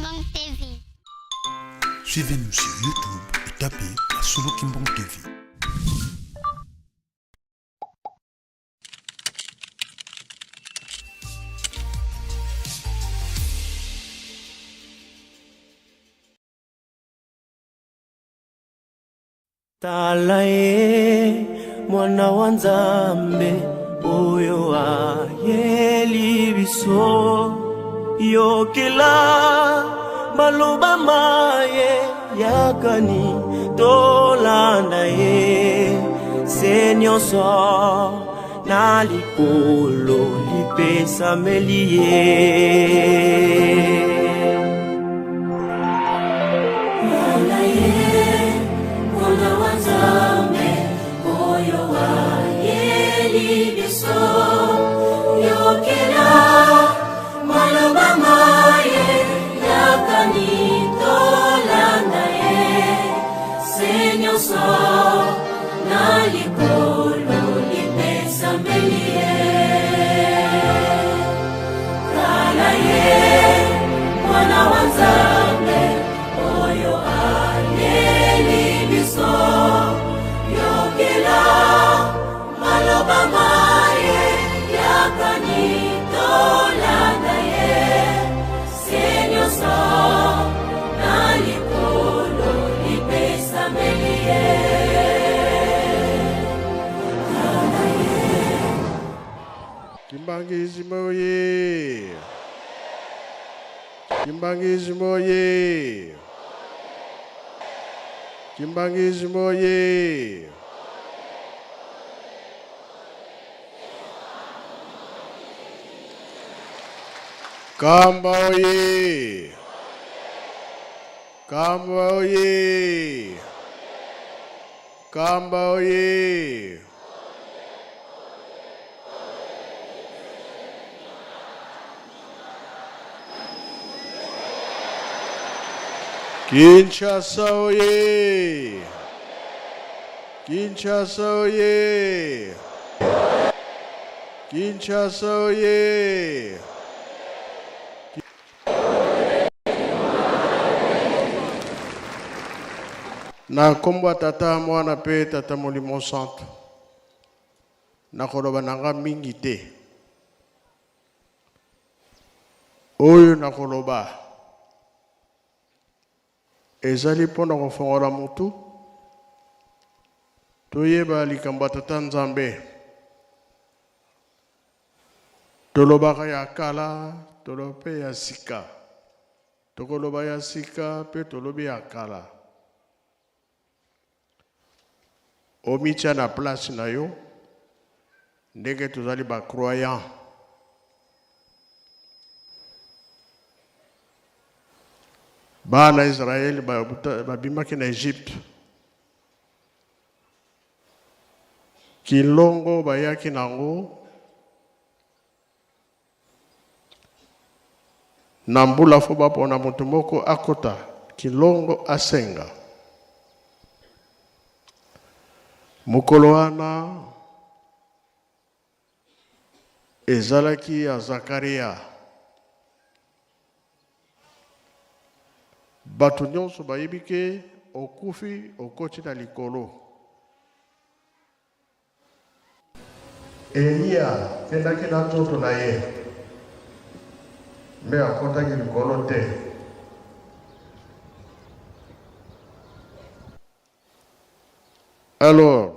Kimbang TV. Suivez-nous sur YouTube et tapez la Solo Kimbang TV. Talae mwana wa Nzambe oyo ayeli biso yokela maloba maye yakani tolanda ye se nyonso na likolo lipesameli ye. Kimbangizi moye! Kimbangizi moye! Kimbangizi moye! Kamba oye! Kamba oye! Kamba oye! Kinshasa oye! Kinshasa oye! Kinshasa oye! Na kombo tata mwana pe tata Molimo Santo. Na koloba nanga mingi te. Oyo na koloba. Ezali pona kofongola mutu. Toyeba likambo tata Nzambe. Tolobaka ya kala, tolope ya sika. Tokoloba ya sika pe tolobi ya kala. Omitia na place na yo. Ndenge tozali ba croyant. Bana Israel babimaki na Egypte. Kilongo bayaki nango. Nambula fo bapona mutu moko akota. Kilongo asenga. Mukolo wana ezalaki ya Zakaria. Bato nyonso bayebi ke okufi okoti na likolo. Elia kendaki na nzoto na ye. Me akotaki likolo te. Alors,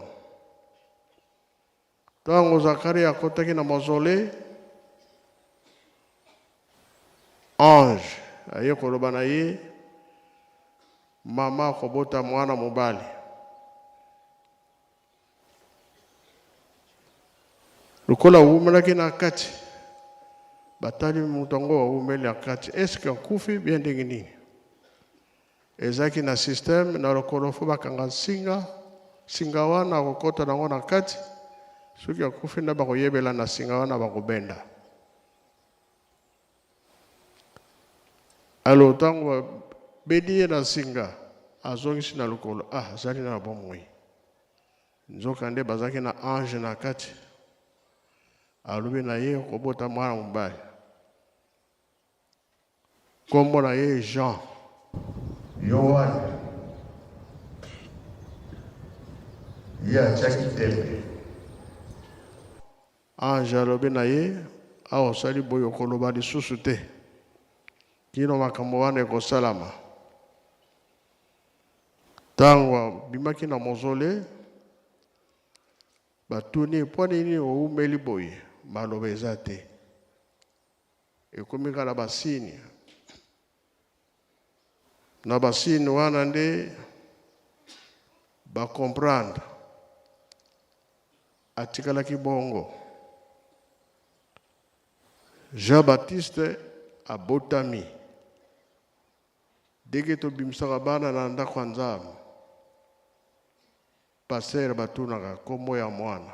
tango Zakaria akotaki na mausolée, ange aye koloba na ye, mama kobota mwana mobali. Lukola umelaki na kati, batali mutongo wa umeli na kati. Est-ce que akufi bien ndenge nini? Ezaki na système na lokolo fo bakanga singa wana kokota nango na kati. Soki akufi na bakoyebela na singa wana bakobenda. Alors tango bedi na singa azongisi na lokolo azali na bomoi. Nzoka nde bazaki na ange na kati. Alobi na ye kobota mwana mobali. kombo na ye Jean. Yohane ye atiaki tembe. Ange alobi na ye awa osali boye okoloba lisusu te kino makambo wana ekosalama. Ntango abimaki na mozole batuni mpo nini oumeli boye maloba eza te. Ekomi kala basini na basini wana nde bakomprendre atikalaki bongo. Jean-Baptiste abotami deke tobimisaka bana na ndako ya Nzambe. Paster batunaka kombo ya mwana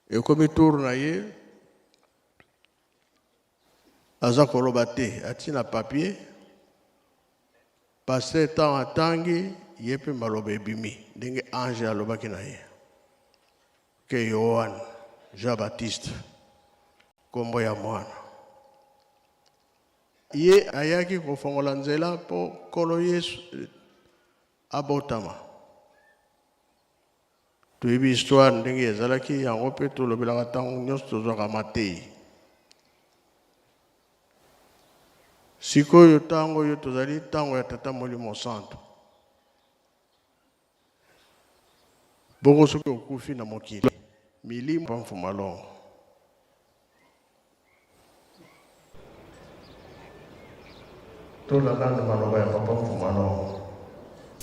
ekomi tour na ye aza koloba te ati na papier. Paster tan atangi ye mpe maloba ebimi ndenge ange alobaki na ye ke Yohane Jean-Baptiste kombo ya mwana. Ye ayaki kofongola nzela mpo nkolo Yesu abotama. Toyebi histoire ndenge ezalaki yango mpe tolobelaka ntango nyonso tozwaka Matei. Sikoyo ntango oyo tozali ntango ya Tata Molimo Santo. Bongo soki okufi na mokili milimo pa mfuma longo. Tolanda maloba ya papa mfuma longo.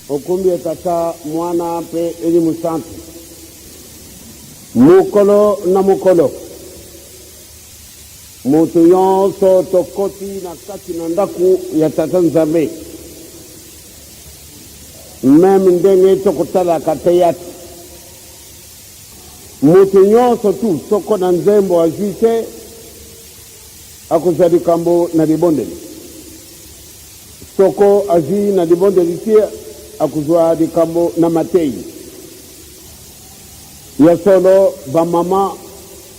Okumbi ya Tata Mwana mpe Elimu Santo. Mukolo na mukolo mutu yonso tokoti na kati na ndaku ya Tata Nzambe meme ndenge tokotalaka te yati mutu yonso tu soko na nzembo azwi te akozwa likambo na libondeli. Soko azwi na libondeli te akozwa likambo na Matei. Ya solo ba mama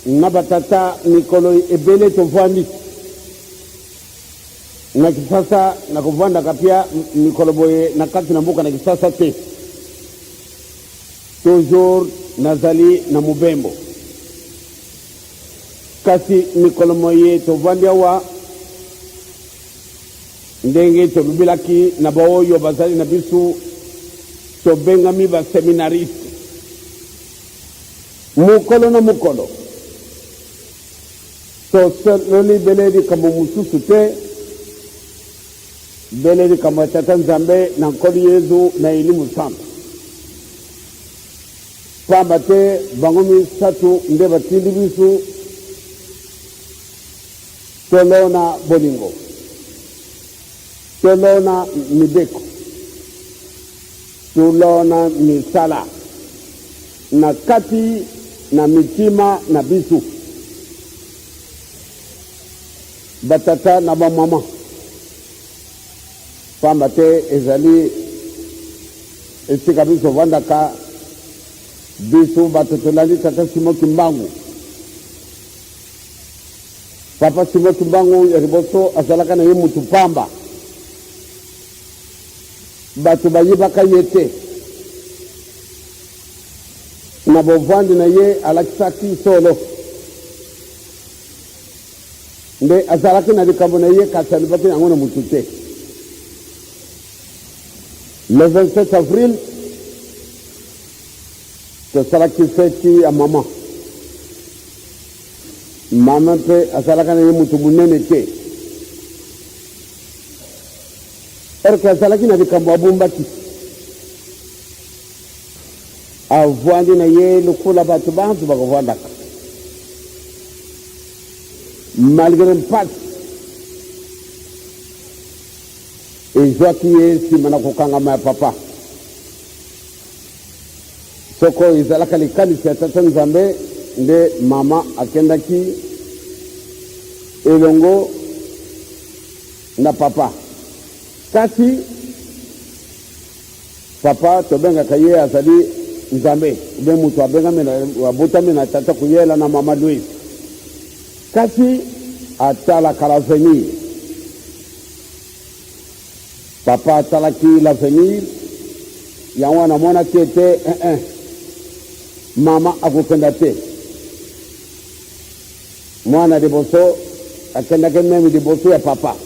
na batata mikolo ebele tovandi na kisasa na kuvanda kapia mikolo boye na kati na mboka na kisasa te. Toujours nazali na mubembo kasi mikolo moye tovandi awa ndenge tolubilaki na baoyo bazali na bisu tobengami ba seminariste. Mukolo na mukolo to loli beledi kama mususu te beledi kama Tata Nzambe na nkoli Yesu na Elimu Santo. Pamba te bangomi satu nde batindi bisu tolona bolingo tolona mibeko tolona misala na kati na mitima na bisu batata na ba mama. Pamba te ezali esika biso vandaka bisu batotolali Tata Simon Kimbangu. Papa Simon Kimbangu ya riboso azalaka na ye mutu pamba batu bayibaka yete na bovandi na ye alakisaki solo nde azalaki na likambo na ye kasi alibaki yango na mutu te. Le 27 avril tosalaki feti ya mama. Mama mpe azalaka na ye mutu munene te erke azalaki na likambo abumbaki avwandi na ye lukula batu bantu bakovwandaka malgré mpasi ezwaki ye nsima na kokangama ya papa. Soko ezalaka likanisi ya Tata Nzambe nde mama akendaki elongo na papa. Kasi papa tobengaka ye azali Nzambe ube mutu abengami abotami na Tata kuyela na mama Louise. Kasi atala kala venir papa atalaki l'avenir yango anamonaki ete mama akokenda te mwana liboso akendaki meme liboso ya papa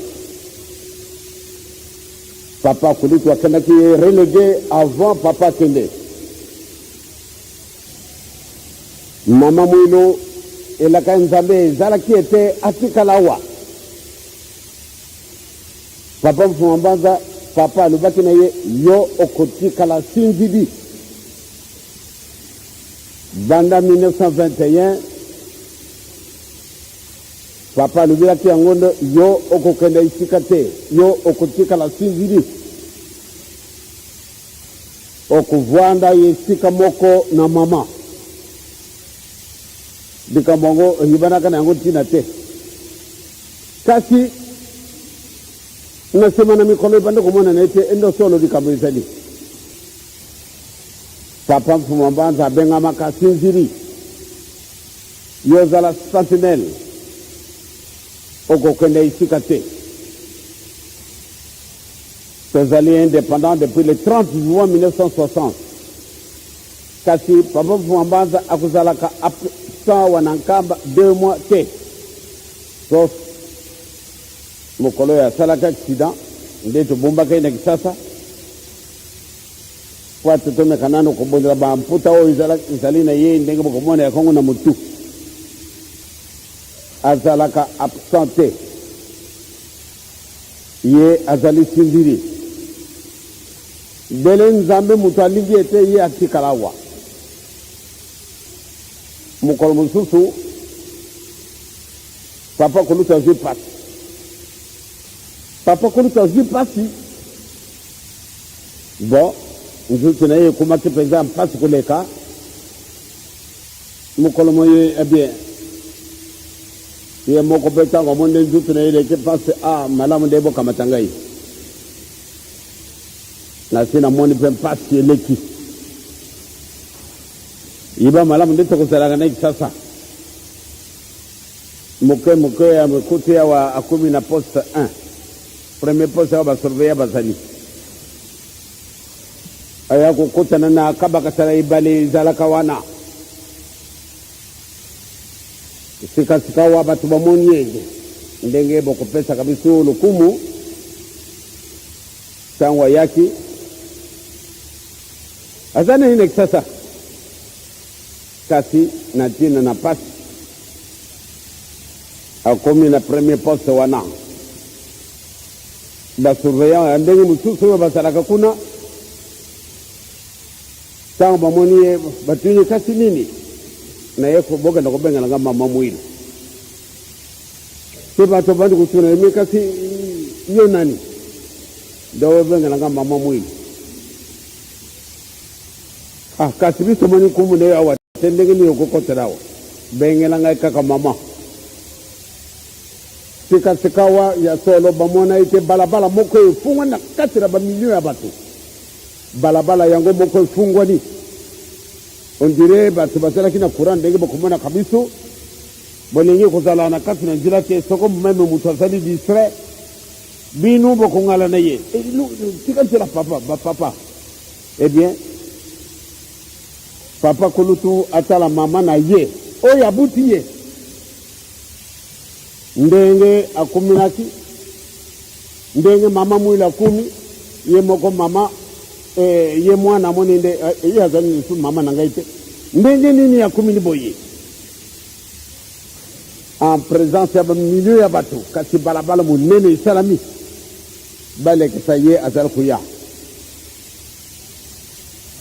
papa kulitu akendaki relégué avant papa akende mama mwilo elaka nzambe ezalaki ete atikala awa papa mfumambanza papa alobaki na ye yo okotikala sinzibi banda 1921 papa alobelaki yango nde yo okokende esika te yo okotikala sinzibi okovwanda esika moko na mama likambo yango oyibanaka na yango ntina te kasi na sema na mikolo ebande komona na ete endo solo likambo ezali papa mfumambanza abengamaka sinziri yo ozala sentinelle okokende esika te tozali indépendant depuis le 30 juin 1960 kasi papa mfumambanza akozalaka sawa na nkamba 2 mois te sauf mokolo ya asalaki accident nde tobombaka ye na kisasa po ate tomeka nano kobondela bamputa oyo ezali na ye ndenge bokomona ya kongo na motu azalaka absent te ye azali sindiri ndele nzambe moto alingi ete ye atikala awa mokolo mosusu papa koluta azwi pasi papa koluta azwi pasi bon nzutu na ye ekomaki mpenza mpasi koleka mokolo moye ebien ye moko mpe ntango amo nde nzutu na ye eleki mpasi malamu nde ebokamata ngai nasi namoni mpe mpasi eleki yiba malamu nde tokozalaka na kisasa moke ya mekutu yawa akomi na poste 1 premier poste yawa basurveya bazali aya kokutana na kabakasala ibale ezalaka wana sikasika wa bato bamoni enge ndenge bokopesaka biso lokumu ntango ayaki aza nini na kisasa kasi na ntina na pasi akomi na premier poste wana basurveillant ya ndenge mosusu oyo bazalaka kuna ntango bamoni ye batuni kasi nini na ye bokenda kobengelanga mama mwilo mpe bato bandi kotuna emi kasi yo nani nde obengelanga mama mwilo kasi biso moni kumu nde awa te ndenge nini okokotela awa bengelanga kaka mama sikasika wa ya solo bamona ete balabala moko efungwa na kati na bamilio ya bato balabala yango moko efungwani ondire bato bazalaki na courant ndenge bokomonaka biso bolingi kozala na kati na nzela te soko meme moto azali distrait bino bokongala na ye tika nzela papa eh bien papa kolutu atala mama na ye oyo abuti ye ndenge akuminaki ndenge mama mwila kumi ye moko mama ye mwana moni nde ye azali nisu mama na ngai te ndenge nini akumini boye en présence ya bamilio ya bato kasi balabala monene esalami balekisa ye azali koya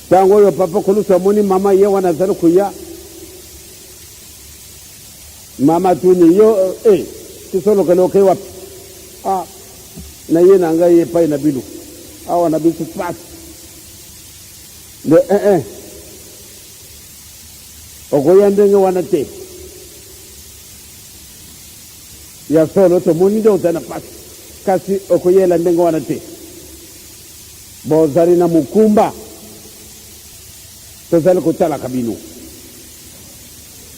ntango oyo papa kolusu amoni mama ye wana azali koya mama tuni yo tisolokele okei wapi na ye na ngai epai na bino awa na biso pasi nde okoya ndenge wana te ya solo tomoni nde ozali na pasi kasi okoyela ndenge wana te bozali na mokumba tozali kotalaka bino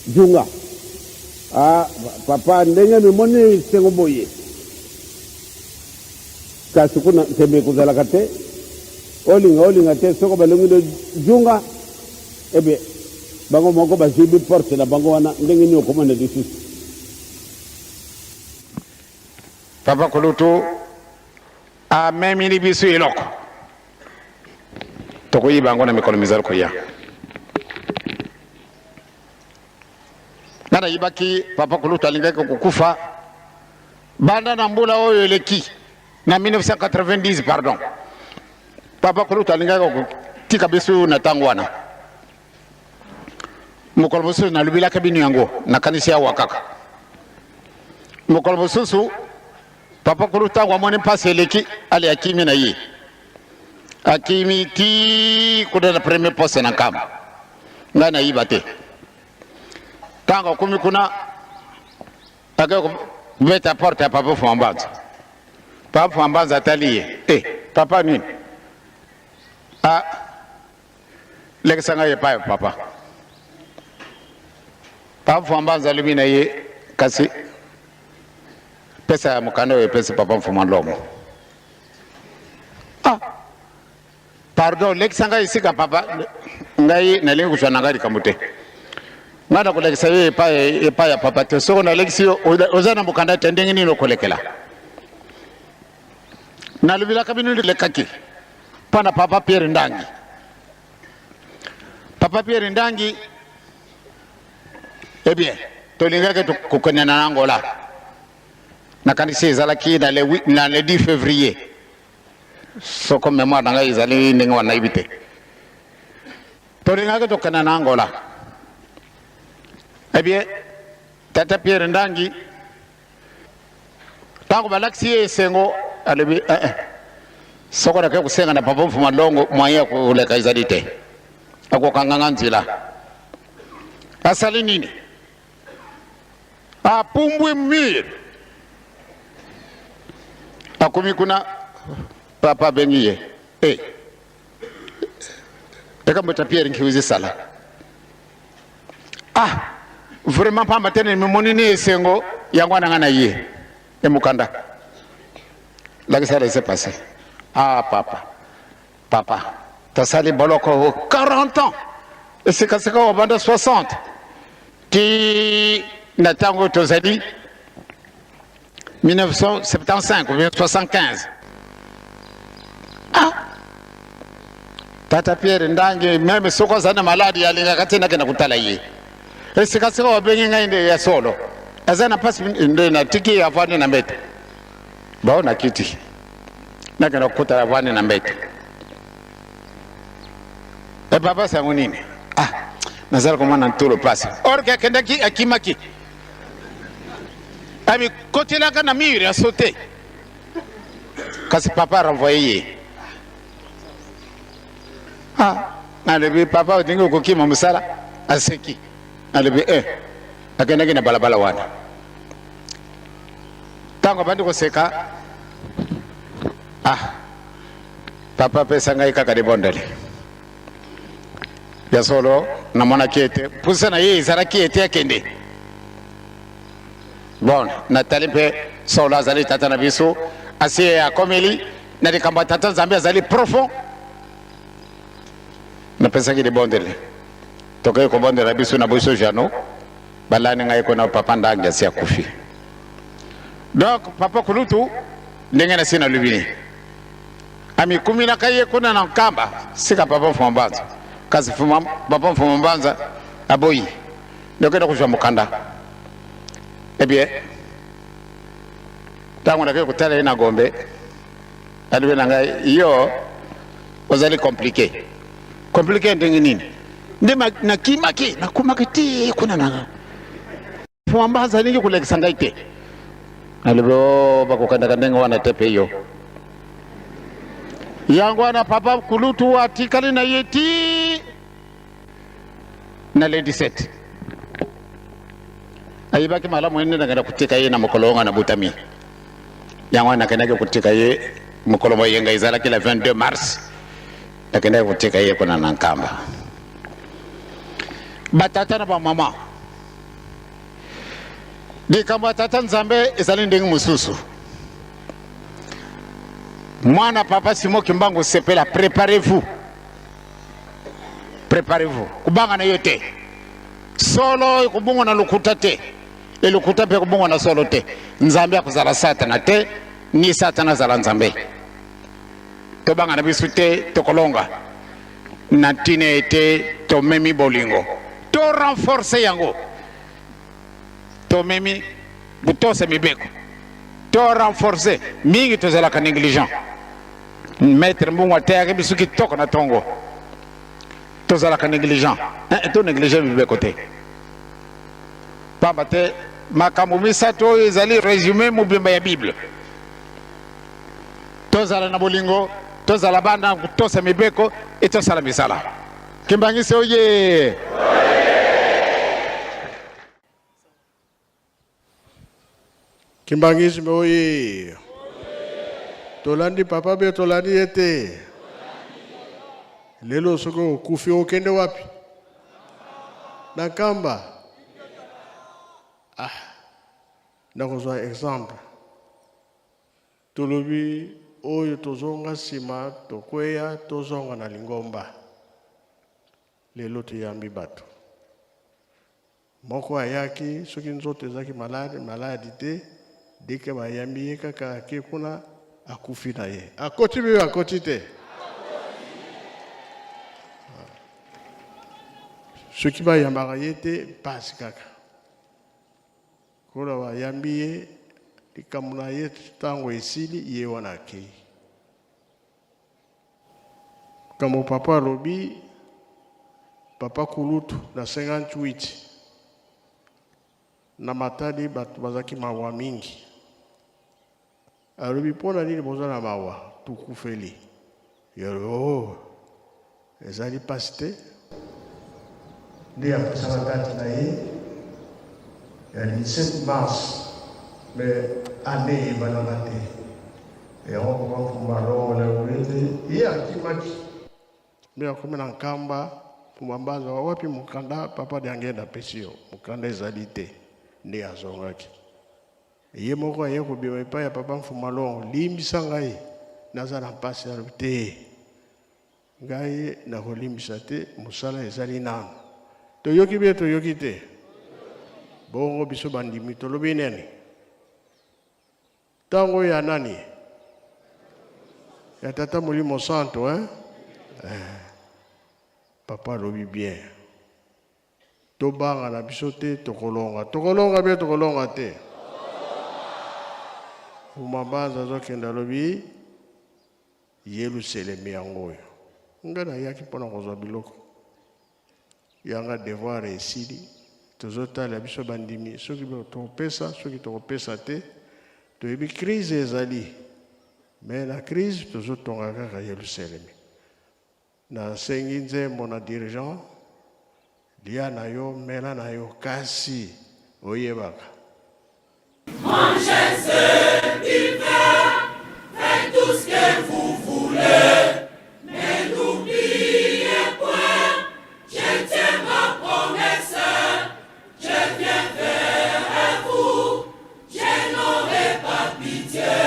junga papa ndenge mimoni sengo boye kasi kuna tebe kuzala kate olinga te soko balongi junga ebe bango moko bazibi porte na bango wana ndenge ni okomana disusu. Papa Kulutu a memini bisu iloko toko yibango na mikono mizalo koya nana yibaki Papa Kulutu alingaka kukufa banda na mbula oyo eleki na 1990 pardon. Papa Kulutu alingaka kutika bisu na tangwana mukolo mususu na lubila kabinu yango na kanisa ya wakaka mukolo mususu Papa Kulutu wamone pasi eleki ali akimi na ye akimi ti kuda na premier poste na kama ngana yibate tanga kumi kuna akako beta porte ya Papa Fuambanza taliye papa nini lekisanga ye payo Papa Fuambanza lumina ye kasi pesa ya mukando ye pesa Papa Mfumalomo pardon lekisanga isika Papa ngai nalinga kushwana ngari kamute ngada kulekisa ye paya Papa te soko na lekisio ozana mukanda tendenge nino kolekela na lubila kabinu lekaki pana Papa Pierre Ndangi. Papa Pierre Ndangi bien tolingaka kukanya na Angola na kanisa ezalaki na le 10 février soko mémoire nanga ezali ndenge wana ibite tolingaka tokana na Angola bien tata Pierre Ndangi tango balaksi esengo alebi soko na kusenga na Papa Mfumalongo mwaya kuleka izalite akokanganga nzila asali nini apumbwe mmir akumi kuna Papa bengiye eka mbota Pierre nkiwizi sala vraiment pas matene memoni ne esengo yangwana ngana ye emukanda la que ça s'est passé papa t'as sali boloko 40 ans et c'est quand on va de 60 qui n'attend tozali 1975 ou 1975 tata Pierre Ndangi même soko zana maladi yalinga katina kena kutala ye et c'est quand on bengi ngainde ya solo azana pass ndo na tiki ya vani na mbete baona kiti na kana kuta vani na mbete papa sangu nini nazala komana ntolo pasi orga kendaki akimaki ami kotela kana mire a sauter kasi papa renvoyer nalebi papa odingo kokima musala aseki nalebi akendaki na balabala wana tango bandi koseka papa pesa ngai kaka de bondele ya solo na mona kiete pusa na ye zara kiete akende bon na talipe solo azali tata na biso asie akomeli na de kamba tata Zambia azali profond na pesa ki de bondele toke ko bondele biso na biso jano balani ngai ko na papa Ndangi asia kufi. Donc Papa Kulutu ndenge na sina lubini ami kumina kaye kuna na kamba sika Papa Mfumbanza kasi Papa Mfumbanza aboyi ndokenda kujwa mukanda bien tangu ndake kutala ina Gombe aliwe nanga iyo ozali compliqué ndenge nini ndema na kimaki na kumakiti kuna na Mfumbanza ningi kulekisa ngaite alibo bakukanda kandenga wana tepe hiyo yangu ana Papa Kulutu atikali na yeti na lady set ayibaki mala mwene na kutika ye na mukolonga na butami yangu ana kanake kutika ye mukolomo yenga izala kila 22 mars na kanake kutika ye kuna nankamba batata na ba mama di kamba tata Nzambe izali ndingi mususu Mwana papa Simo Kimbangu sepela, préparez-vous. Préparez-vous. Kubanga na yote. Solo kubungo na lukuta te. E lukuta pe kubungo na solo te. Nzambe akuzala satana te, ni satana zala nzambe. Tobanga na bisu te, tokolonga. Natine ete tomemi bolingo. To renforcer yango. Tomemi butose mibeko. To renforcer mingi tozala ka négligent. Maître mbungwa te bisu ki toko na tongo. Tozala ka négligent. To négligent mibeko te. Pamba te makambo misato ezali résumé mobimba ya Bible. Tozala na bolingo, tozala banda kutose mibeko et tozala misala. Kimbangisi oye. Kimbangisi oye. Tolandi papa be tolandi ete. Lelo soko kufi okende wapi? Na kamba. Ah. Nakozwa exemple. Tolobi oyo tozonga sima tokweya tozonga na lingomba. Lelo tuyambi bato. Moko ayaki soki nzoto ezaki maladi te deke bayambi ye kaka ke kuna akufi na ye. Akoti biyo akoti te. Soki bayambaka ye te pasi kaka. Kola bayambi ye likamuna ye tango esili ye wana akei. Kamo papa alobi papa Kulutu na 58 na matadi batu bazaki mawa mingi. Alobi pona nini boza na mawa tukufeli. Yoro ezali pasite ndi apesaka date na ye ya 17 mars mais année ebananga te yango kokamfuma longo na urete ye akimaki mbe akomi na nkamba fuma mbanza wapi mukanda papa de angenda apesi yo mukanda ezali te nde azongaki ye moko aye kobima epai ya papa mfuma longo limbisa ngai naza na mpasi alobi te ngai nakolimbisa te mosala ezali nano toyoki be toyoki te bongo biso bandimi tolobi nini tango ya nani ya tata Molimo Santo papa alobi bien tobanga na biso te tokolonga be tokolonga te umambanza azokenda alobi Yerusalemi yango oyo nga nayaki mpona kozwa biloko yanga devoir esili tozotala biso bandimi soki tokopesa soki tokopesa te toyebi crise ezali mais la crise tozotonga kaka Yerusalemi nasengi nzembo na dirigeant lia na yo mela na yo kasi oyebaka Mangez du pain, faites tout ce que vous voulez, mais n'oubliez point, je tiens ma promesse, je viens vers vous, je n'aurai pas pitié,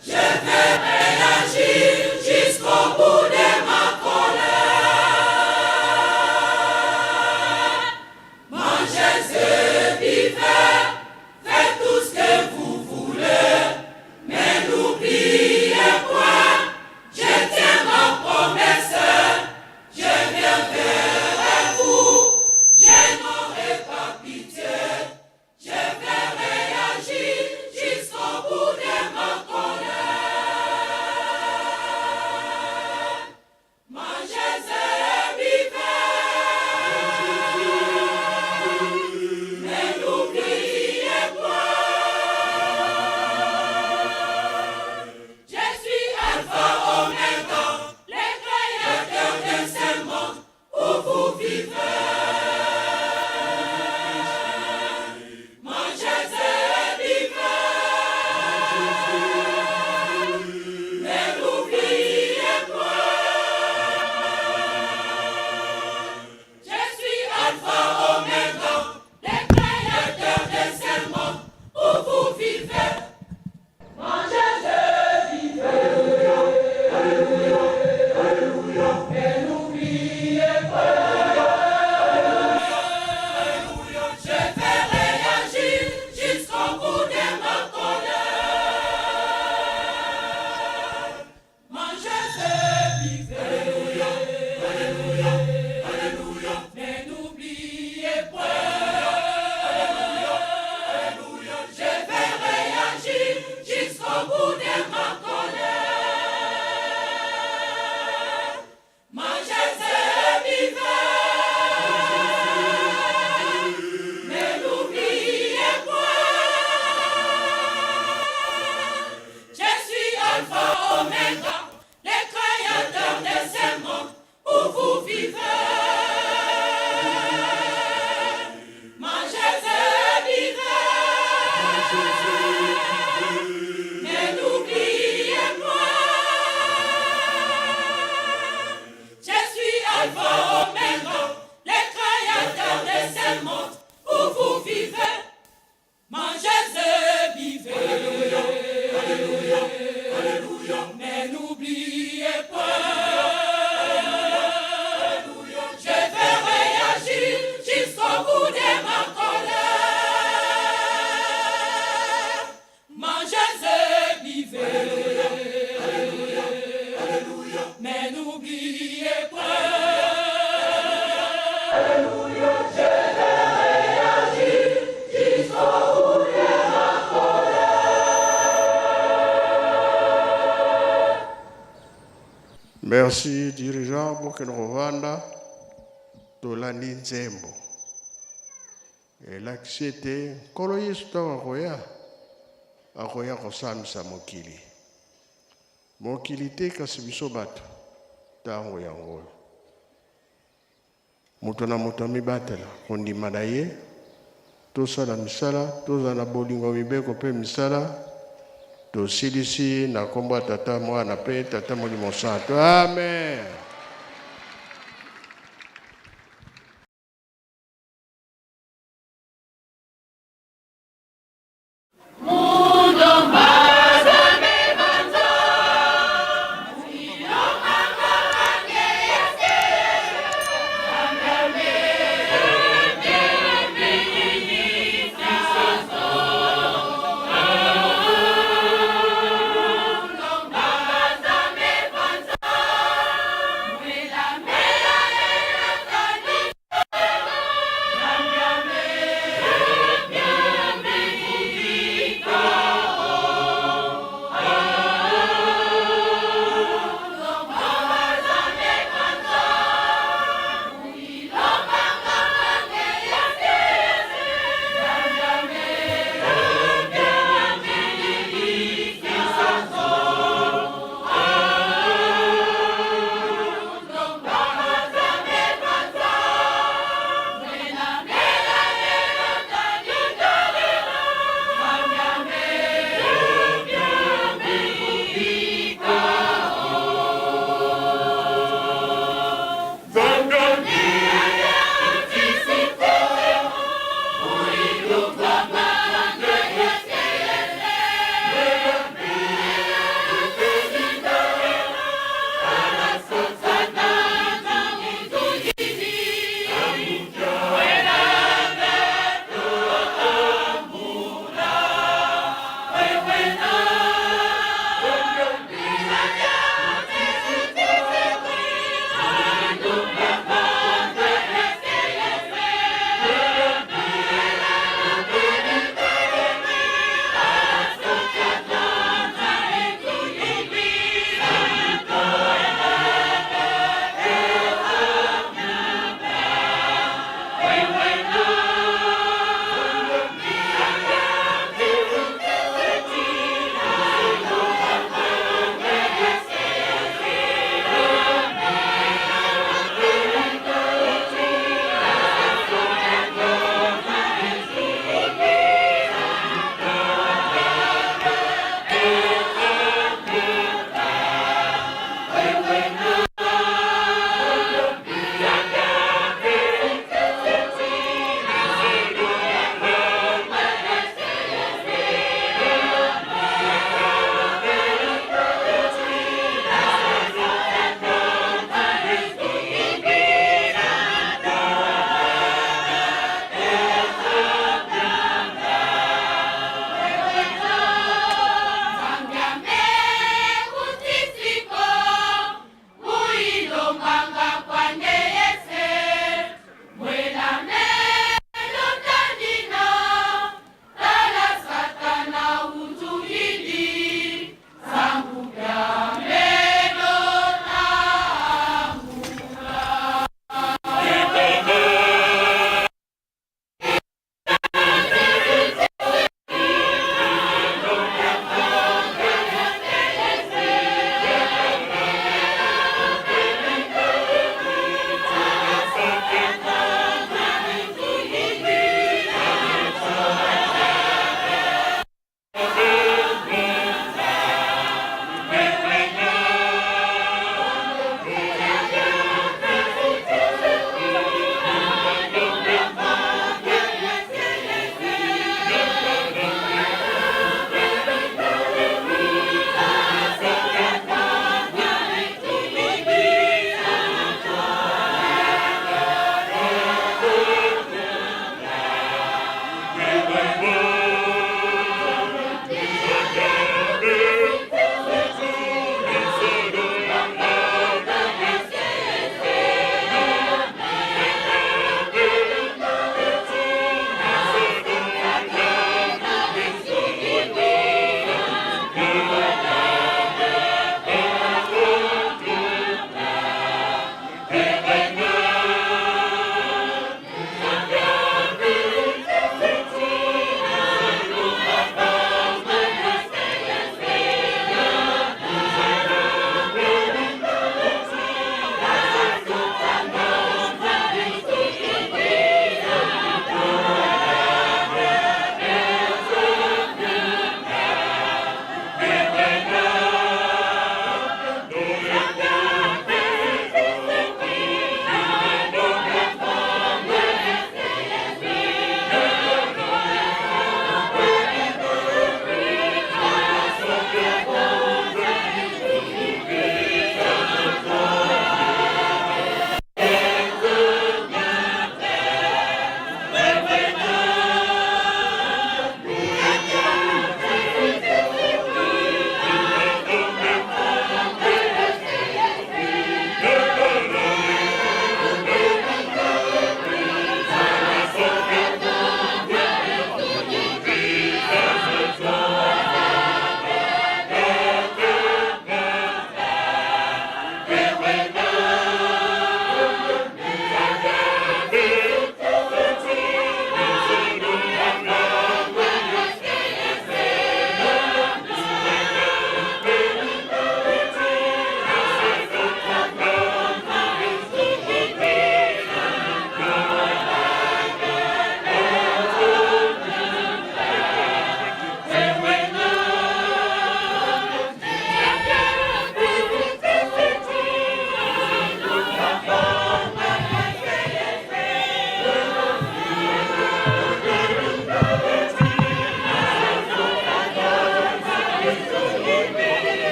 je vais réagir jusqu'au bout de ma colère. Mangez et buvez, Merci, dirigeant Bokeno Rwanda, Tolani Nzembo. Et là, c'était Koloye Suta Akoya Kosamisa Mokili. Mokili te kasibiso bato, tango yango. Mutona mutami batela, kondi madaye, tosala misala, tozala bolingo mibeko pe misala, tosilisi na kombo tata mwana pe tata molimo santo. Amen.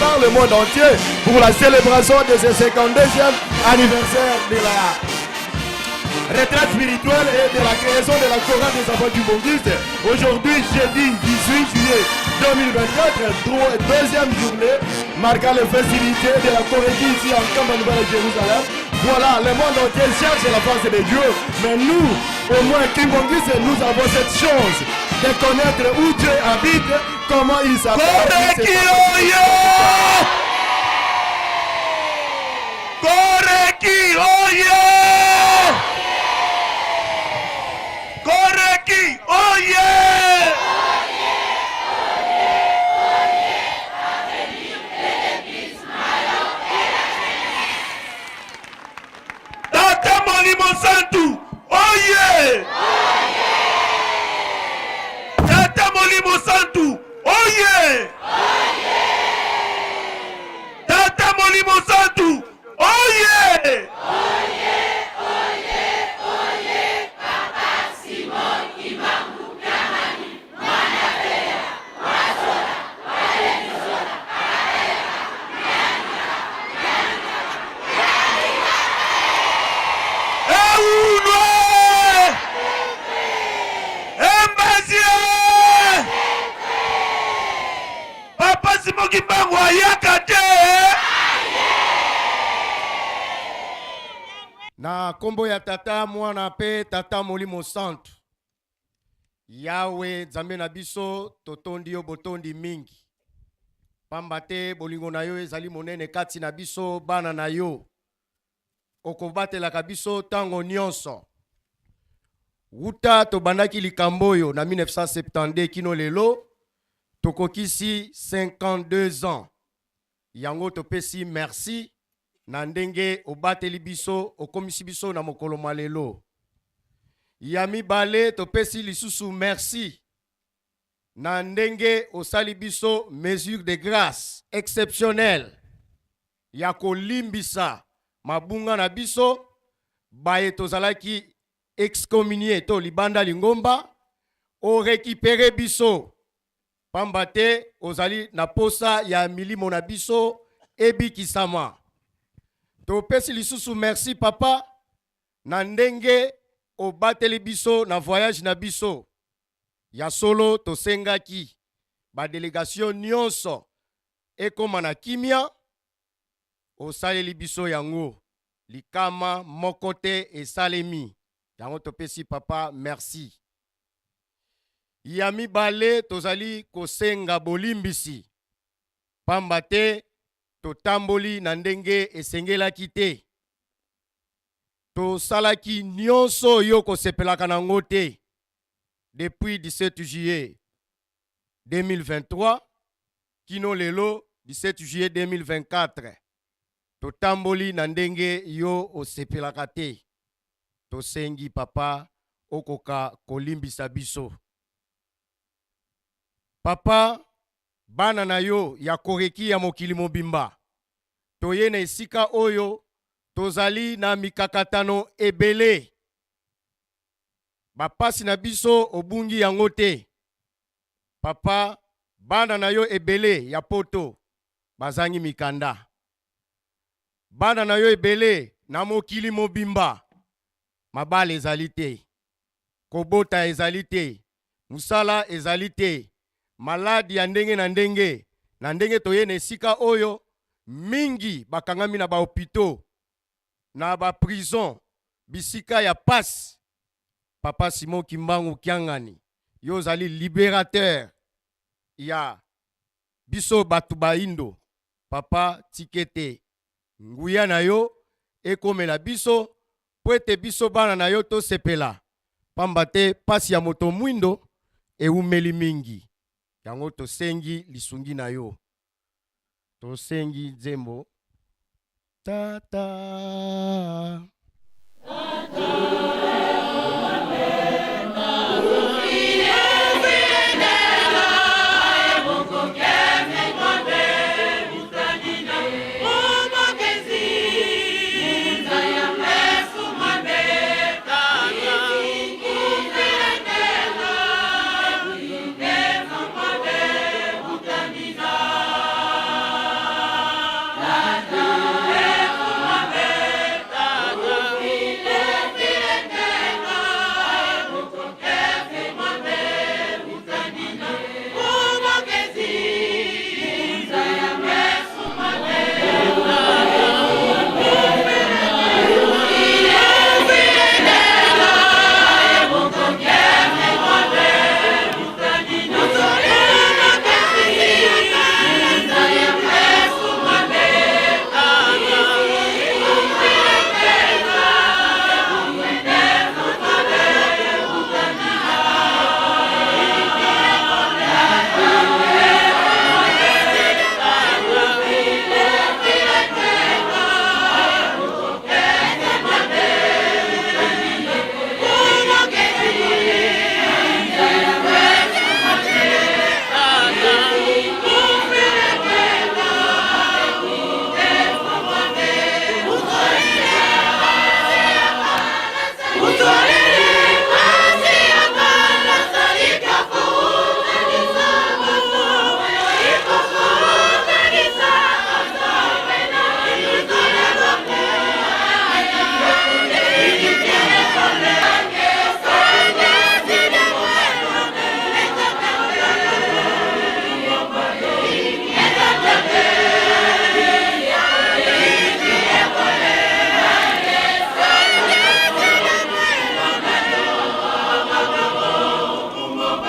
travers le monde entier pour la célébration de ce 52e anniversaire de la retraite spirituelle et de la création de la chorale des enfants du Bongiste. Aujourd'hui, jeudi 18 juillet 2024, deuxième journée marquant les festivités de la Corée ici en Camp Nouvelle-Jérusalem. Voilà, le monde entier cherche la face de Dieu, mais nous, au moins King Bongiste, nous avons cette chance de connaître où Dieu habite, comment il s'appelle. Koreki, oh yeah! Tata Molimo Santu, oh yeah! Tata Molimo Santu, oh yeah! Tata Molimo Santu, oh yeah! Na kombo ya tata mwana pe tata Molimo Santu. Yawe Nzambe na biso totondi yo botondi mingi. Pamba te bolingo na yo ezali monene kati na biso bana na yo. Okobatelaka biso tango nyonso. Wuta tobandaki likambo oyo na 1972 kino lelo tokokisi 52 ans. Yango topesi merci na ndenge obateli biso okomisi biso na mokolo malelo. Yami bale topesi lisusu merci na ndenge osali biso mesure de grâce exceptionnelle ya kolimbisa mabunga na biso baye tozalaki excommunié to libanda lingomba o récupérer biso pamba te ozali na posa ya milimo na biso ebikisama. Topesi lisusu merci papa na ndenge obateli biso na voyage na biso ya solo tosengaki ba délégation nyonso ekoma na kimia osaleli biso yango likama mokote esalemi yango topesi papa merci. Yami bale tozali kosenga bolimbisi pamba te totamboli na ndenge esengelaki te. Tosalaki nyonso yo kosepelaka nango te. Depuis 17 juillet 2023 kino lelo 17 juillet 2024 totamboli na ndenge yo osepelaka te. Tosengi papa okoka kolimbisa biso. Papa bana na yo ya koreki ya mokili mobimba toye na esika oyo tozali na mikakatano ebele. Bapasi na biso obungi yango te. Papa bana na yo ebele ya poto bazangi mikanda. Bana na yo ebele na mokili mobimba mabale ezali te, kobota ezali te, musala ezali te, maladi ya ndenge na ndenge toye na esika oyo mingi bakangami na ba hôpitaux na ba prison bisika ya passe. Papa Simon Kimbangu Kiangani yo zali libérateur ya biso batu baindo. Papa tikete nguya na yo ekomela biso pwete biso bana na yo to sepela pamba te pasi ya moto mwindo eumeli mingi. Yango tosengi lisungi na yo. Tosengi nzembo. Tata.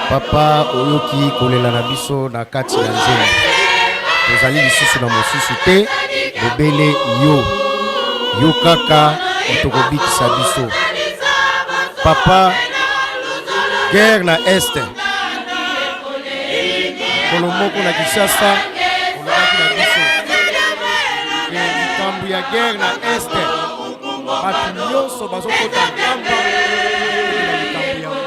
Papa oyoki kolela na biso na kati ya nzembo. Tozali lisusu na mosusu te, bobele yo kaka otokobikisa biso. Papa, guerre na este kolomoko na Kinshasa olobaki na biso likambo ya guerre na este bato nyonso bazokota nkamba na likambo yango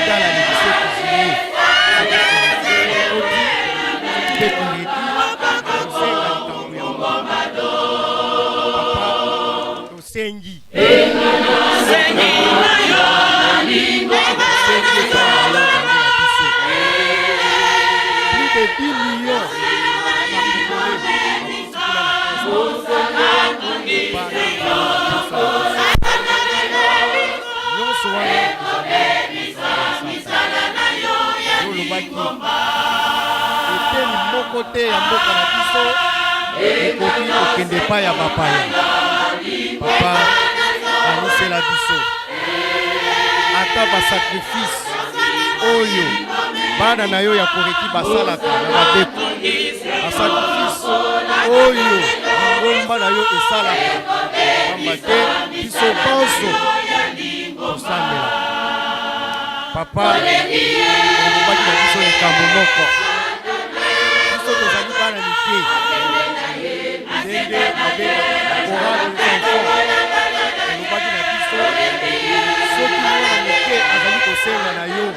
tala lebise kuziye mpe koleki kosenga likambo yango. Papa tosengi plus de 10 millions eteli moko te ya mboka na biso ekoki kokende pa ya bapaya. Papa anisela biso ata basakrifise oyo bana na yo ya koreki basalaka na babeto, basakrifise oyo ngomba na yo esalaka pamba te biso bonso kosambela. Papa olobaki na biso likambo moko, biso tozali bana mike ndenge abengaka korale enfant. Olobaki na biso soki mwana moke azali kosenga na yo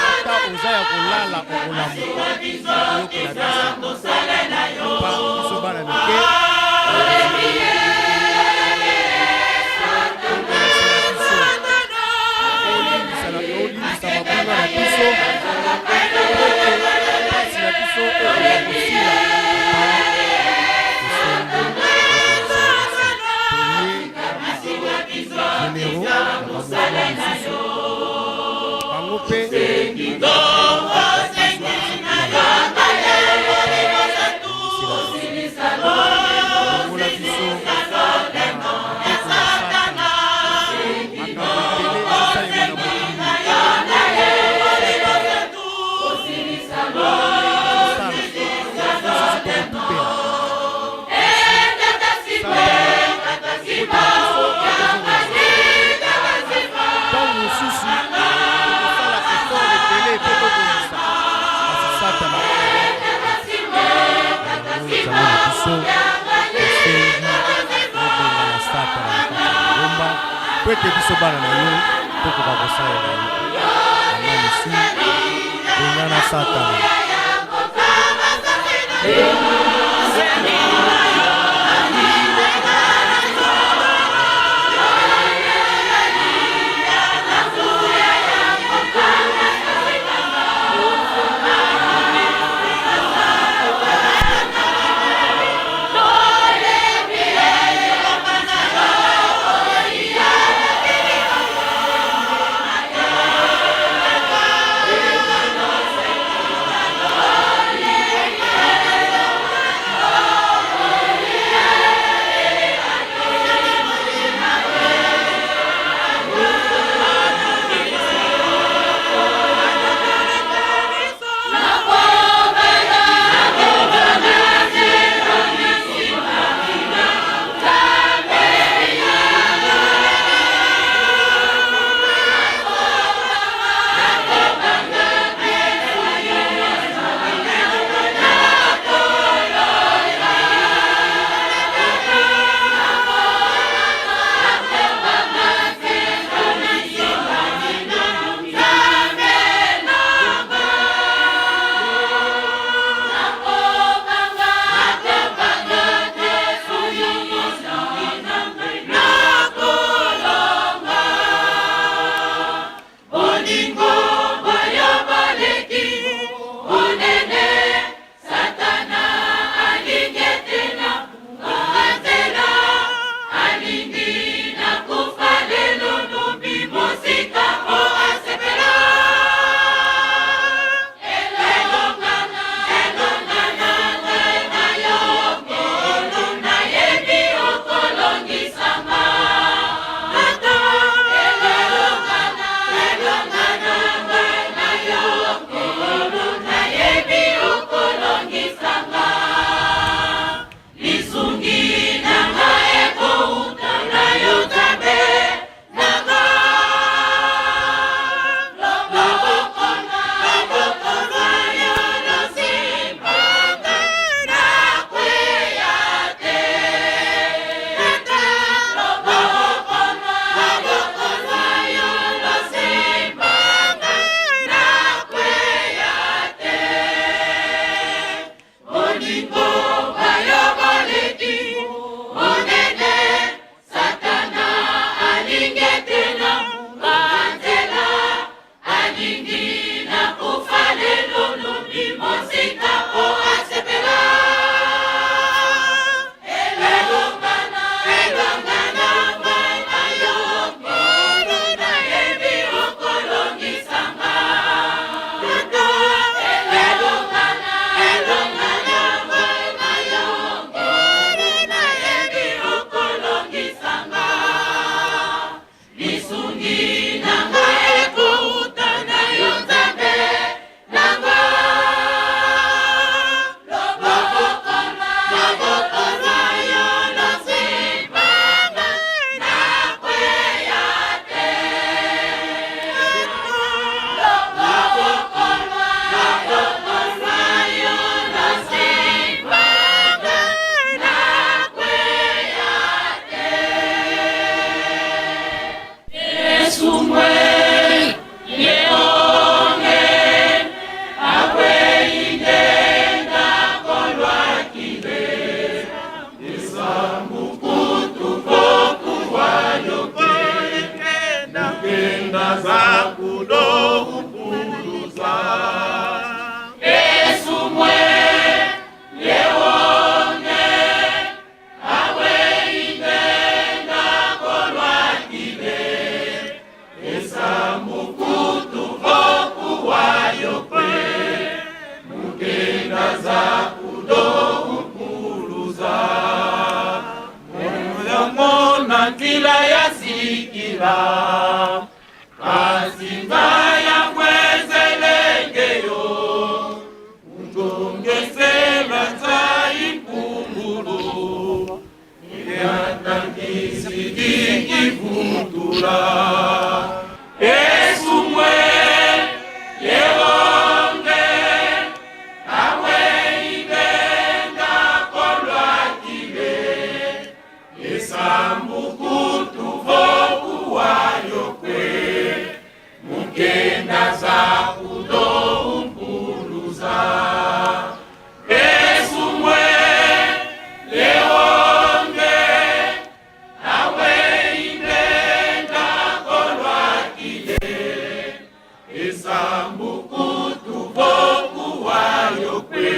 ata oza ya kolala okolamuka oyokela biso. Papa biso bana mike olimbisa mabunga na biso pasi na biso okosila. Généraux na bamouvement mosusu bango mpe ongola biso kwete biso bana na yo tokoka kosala na yo amanisi bengana Satana. sikila kazinga ya kwezelengeyo utongesela zaikumbulu ileatangizidikivutula esumwe yeonge awe idenga kolwakile esambukutuvokuwayokwe mukenda za kudo umpuluza esumwe leonge awe idenga kolwakile esambukutuvokuwayokwe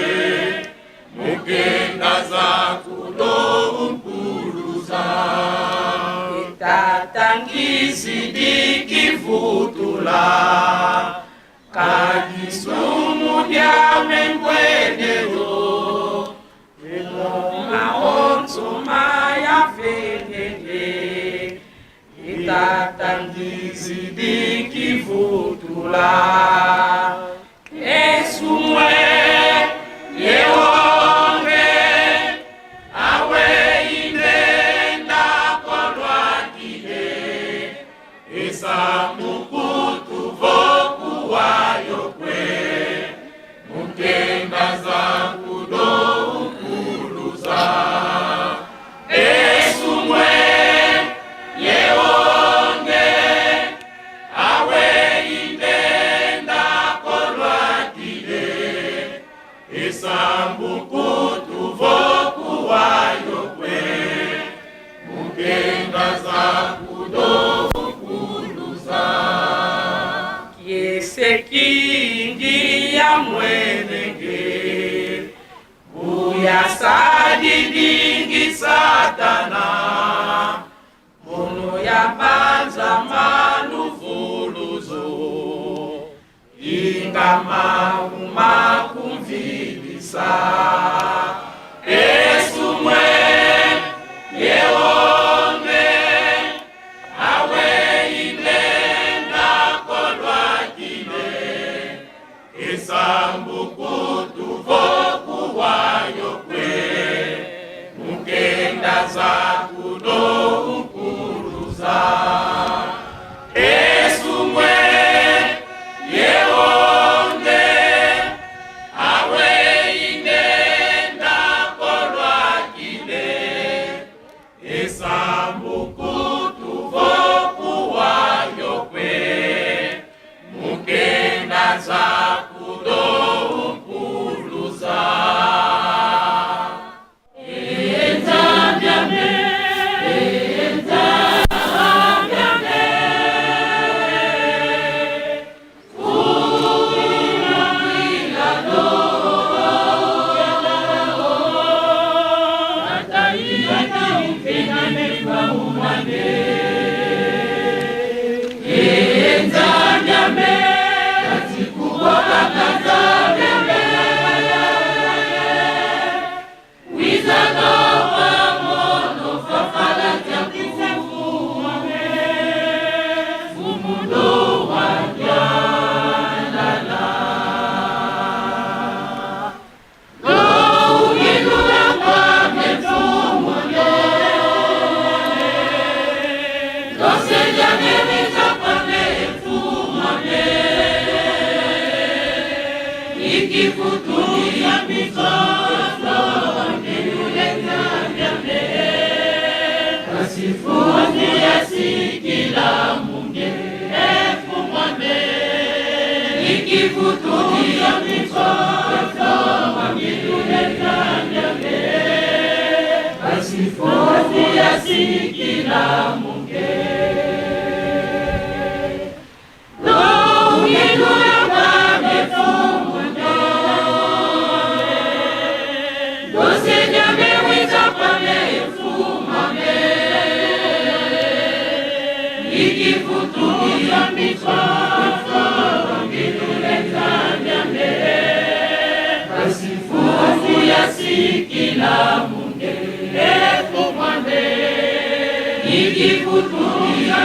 mukenda za kudo umpuluza tatangizidikivutula kadisumu dyame mbweneyo maonsoma ya fenenge tatangizidikivutula esumwe yeonge awe inenda kolwakile esamukutuvokuwayokwe mukenda za kudo umpuluza esumwe yeonge awe inenda kolwakile esambukutuvokuwayokwe mukenda za kudo umpuluza kiesekingi ya mwenenge uyasadidingi satana mono ya banza maluvuluzo ingamauma kumvilisa esumwe yeonge awe inenda kolwakile esambukutuvokuwayokwe mukenda za kudo umpuluza esumwe yeonge awe inenda kolwakile esambukutuvokuwayokwe mukenda za kudo umpuluza Ikikutulia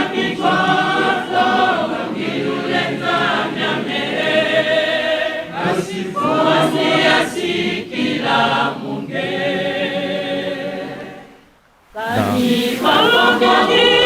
Amen.